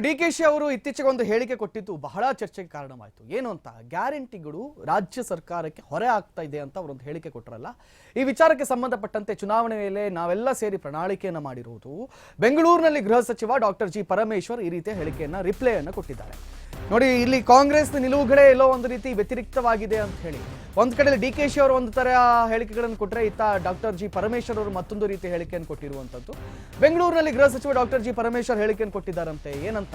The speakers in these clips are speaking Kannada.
ಡಿಕೆಶಿ ಅವರು ಇತ್ತೀಚೆಗೆ ಒಂದು ಹೇಳಿಕೆ ಕೊಟ್ಟಿದ್ದು ಬಹಳ ಚರ್ಚೆಗೆ ಕಾರಣವಾಯಿತು. ಏನು ಅಂತ, ಗ್ಯಾರಂಟಿಗಳು ರಾಜ್ಯ ಸರ್ಕಾರಕ್ಕೆ ಹೊರೆ ಆಗ್ತಾ ಇದೆ ಅಂತ ಅವರೊಂದು ಹೇಳಿಕೆ ಕೊಟ್ಟರಲ್ಲ. ಈ ವಿಚಾರಕ್ಕೆ ಸಂಬಂಧಪಟ್ಟಂತೆ ಚುನಾವಣೆ ವೇಳೆ ನಾವೆಲ್ಲ ಸೇರಿ ಪ್ರಣಾಳಿಕೆಯನ್ನು ಮಾಡಿರುವುದು. ಬೆಂಗಳೂರಿನಲ್ಲಿ ಗೃಹ ಸಚಿವ ಡಾಕ್ಟರ್ ಜಿ ಪರಮೇಶ್ವರ್ ಈ ರೀತಿಯ ಹೇಳಿಕೆಯನ್ನ ರಿಪ್ಲೈಯನ್ನು ಕೊಟ್ಟಿದ್ದಾರೆ. ನೋಡಿ, ಇಲ್ಲಿ ಕಾಂಗ್ರೆಸ್ ನಿಲುವುಗಳೇ ಎಲ್ಲೋ ಒಂದು ರೀತಿ ವ್ಯತಿರಿಕ್ತವಾಗಿದೆ ಅಂತ ಹೇಳಿ ಒಂದ್ ಕಡೆ ಡಿಕೆಶಿ ಅವರು ಒಂದು ತರ ಹೇಳಿಕೆಗಳನ್ನು ಕೊಟ್ಟರೆ, ಇತ್ತ ಡಾಕ್ಟರ್ ಜಿ ಪರಮೇಶ್ವರ್ ಅವರು ಮತ್ತೊಂದು ರೀತಿ ಹೇಳಿಕೆಯನ್ನು ಕೊಟ್ಟಿರುವಂತದ್ದು. ಬೆಂಗಳೂರಿನಲ್ಲಿ ಗೃಹ ಸಚಿವ ಡಾಕ್ಟರ್ ಜಿ ಪರಮೇಶ್ವರ್ ಹೇಳಿಕೆಯನ್ನು ಕೊಟ್ಟಿದ್ದಾರಂತೆ. ಏನಂತ,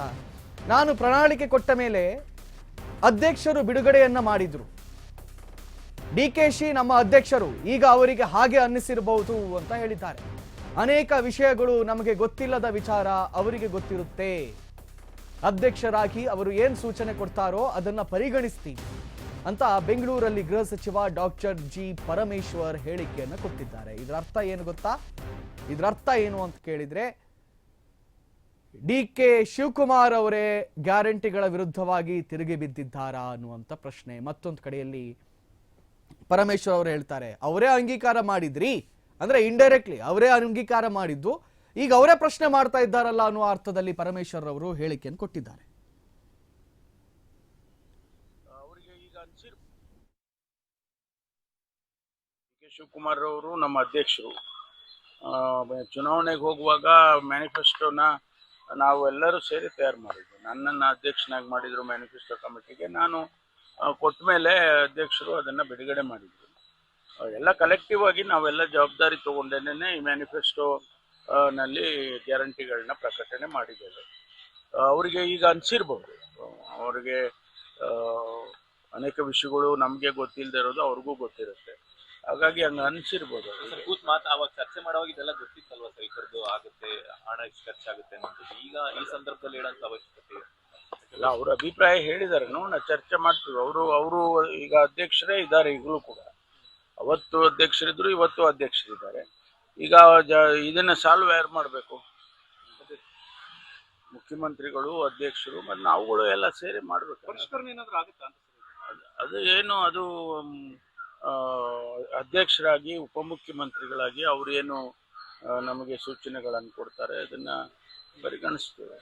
ನಾನು ಪ್ರಣಾಳಿಕೆ ಕೊಟ್ಟ ಮೇಲೆ ಅಧ್ಯಕ್ಷರು ಬಿಡುಗಡೆಯನ್ನ ಮಾಡಿದ್ರು. ಡಿಕೆಶಿ ನಮ್ಮ ಅಧ್ಯಕ್ಷರು, ಈಗ ಅವರಿಗೆ ಹಾಗೆ ಅನ್ನಿಸಿರಬಹುದು ಅಂತ ಹೇಳಿದ್ದಾರೆ. ಅನೇಕ ವಿಷಯಗಳು ನಮಗೆ ಗೊತ್ತಿಲ್ಲದ ವಿಚಾರ ಅವರಿಗೆ ಗೊತ್ತಿರುತ್ತೆ. ಅಧ್ಯಕ್ಷರಾಗಿ ಅವರು ಏನ್ ಸೂಚನೆ ಕೊಡ್ತಾರೋ ಅದನ್ನ ಪರಿಗಣಿಸ್ತೀವಿ ಅಂತ ಬೆಂಗಳೂರಲ್ಲಿ ಗೃಹ ಸಚಿವ ಡಾಕ್ಟರ್ ಜಿ ಪರಮೇಶ್ವರ್ ಹೇಳಿಕೆಯನ್ನು ಕೊಟ್ಟಿದ್ದಾರೆ. ಇದರ ಅರ್ಥ ಏನು ಗೊತ್ತಾ? ಇದರ ಅರ್ಥ ಏನು ಅಂತ ಕೇಳಿದ್ರೆ, ಡಿ.ಕೆ. ಶಿವಕುಮಾರ್ ಅವರೇ ಗ್ಯಾರಂಟಿಗಳ ವಿರುದ್ಧವಾಗಿ ತಿರುಗಿ ಬಿದ್ದಿದ್ದಾರಾ ಅನ್ನುವಂಥ ಪ್ರಶ್ನೆ. ಮತ್ತೊಂದು ಕಡೆಯಲ್ಲಿ ಪರಮೇಶ್ವರ್ ಅವರು ಹೇಳ್ತಾರೆ, ಅವರೇ ಅಂಗೀಕಾರ ಮಾಡಿದ್ರಿ ಅಂದ್ರೆ ಇಂಡೈರೆಕ್ಟ್ಲಿ ಅವರೇ ಅಂಗೀಕಾರ ಮಾಡಿದ್ದು, ಈಗ ಅವರೇ ಪ್ರಶ್ನೆ ಮಾಡ್ತಾ ಇದ್ದಾರಲ್ಲ ಅನ್ನುವ ಅರ್ಥದಲ್ಲಿ ಪರಮೇಶ್ವರ್ ಅವರು ಹೇಳಿಕೆಯನ್ನು ಕೊಟ್ಟಿದ್ದಾರೆ. ಶಿವಕುಮಾರ್ ಅವರು ನಮ್ಮ ಅಧ್ಯಕ್ಷರು. ಚುನಾವಣೆಗೆ ಹೋಗುವಾಗ ಮ್ಯಾನಿಫೆಸ್ಟೋನ ನಾವು ಎಲ್ಲರೂ ಸೇರಿ ತಯಾರು ಮಾಡಿದ್ವಿ. ನನ್ನನ್ನು ಅಧ್ಯಕ್ಷನಾಗಿ ಮಾಡಿದ್ರು ಮ್ಯಾನಿಫೆಸ್ಟೋ ಕಮಿಟಿಗೆ. ನಾನು ಕೊಟ್ಟ ಮೇಲೆ ಅಧ್ಯಕ್ಷರು ಅದನ್ನು ಬಿಡುಗಡೆ ಮಾಡಿದ್ರು. ಎಲ್ಲ ಕಲೆಕ್ಟಿವ್ ಆಗಿ ನಾವೆಲ್ಲ ಜವಾಬ್ದಾರಿ ತಗೊಂಡೇನೆ ಈ ಮ್ಯಾನಿಫೆಸ್ಟೋ ನಲ್ಲಿ ಗ್ಯಾರಂಟಿಗಳನ್ನ ಪ್ರಕಟಣೆ ಮಾಡಿದ್ದೇವೆ. ಅವರಿಗೆ ಈಗ ಅನಿಸಿರ್ಬೋದು, ಅವರಿಗೆ ಅನೇಕ ವಿಷಯಗಳು ನಮಗೆ ಗೊತ್ತಿಲ್ಲದೆ ಇರೋದು ಅವ್ರಿಗೂ ಗೊತ್ತಿರುತ್ತೆ. ಹಾಗಾಗಿ ಹಂಗ ಅನ್ಸಿರ್ಬೋದು. ಕೂತ್ ಮಾತು ಅವಾಗ ಚರ್ಚೆ ಮಾಡುವಾಗ ಇದೆಲ್ಲ ಗೊತ್ತಿತ್ತಲ್ವಾ ಸರ್, ಈ ಥರದ್ದು ಆಗುತ್ತೆ, ಹಣ ಎಷ್ಟು ಖರ್ಚಾಗುತ್ತೆ ಅನ್ನೋದು. ಈಗ ಈ ಸಂದರ್ಭದಲ್ಲಿ ಹೇಳೋಂಥ ಅವಶ್ಯಕತೆ ಇಲ್ಲ. ಅವ್ರ ಅಭಿಪ್ರಾಯ ಹೇಳಿದಾರೆ, ನೋಡೋಣ, ಚರ್ಚೆ ಮಾಡ್ತೀವಿ. ಅವರು ಈಗ ಅಧ್ಯಕ್ಷರೇ ಇದ್ದಾರೆ. ಈಗಲೂ ಕೂಡ ಅವತ್ತು ಅಧ್ಯಕ್ಷರಿದ್ರು, ಇವತ್ತು ಅಧ್ಯಕ್ಷರಿದ್ದಾರೆ. ಈಗ ಇದನ್ನ ಸಾಲ್ವ್ ಯಾರು ಮಾಡಬೇಕು? ಮುಖ್ಯಮಂತ್ರಿಗಳು, ಅಧ್ಯಕ್ಷರು ಮತ್ತು ನಾವುಗಳು ಎಲ್ಲ ಸೇರಿ ಮಾಡ್ಬೇಕು. ಪರಿಷ್ಕರಣೆ ಏನಾದರೂ ಆಗುತ್ತಾ ಅಂತ? ಅದು ಏನು, ಅದು ಅಧ್ಯಕ್ಷರಾಗಿ ಉಪಮುಖ್ಯಮಂತ್ರಿಗಳಾಗಿ ಅವರೇನು ನಮಗೆ ಸೂಚನೆಗಳನ್ನು ಕೊಡ್ತಾರೆ, ಅದನ್ನ ಪರಿಗಣಿಸ್ತೇವೆ.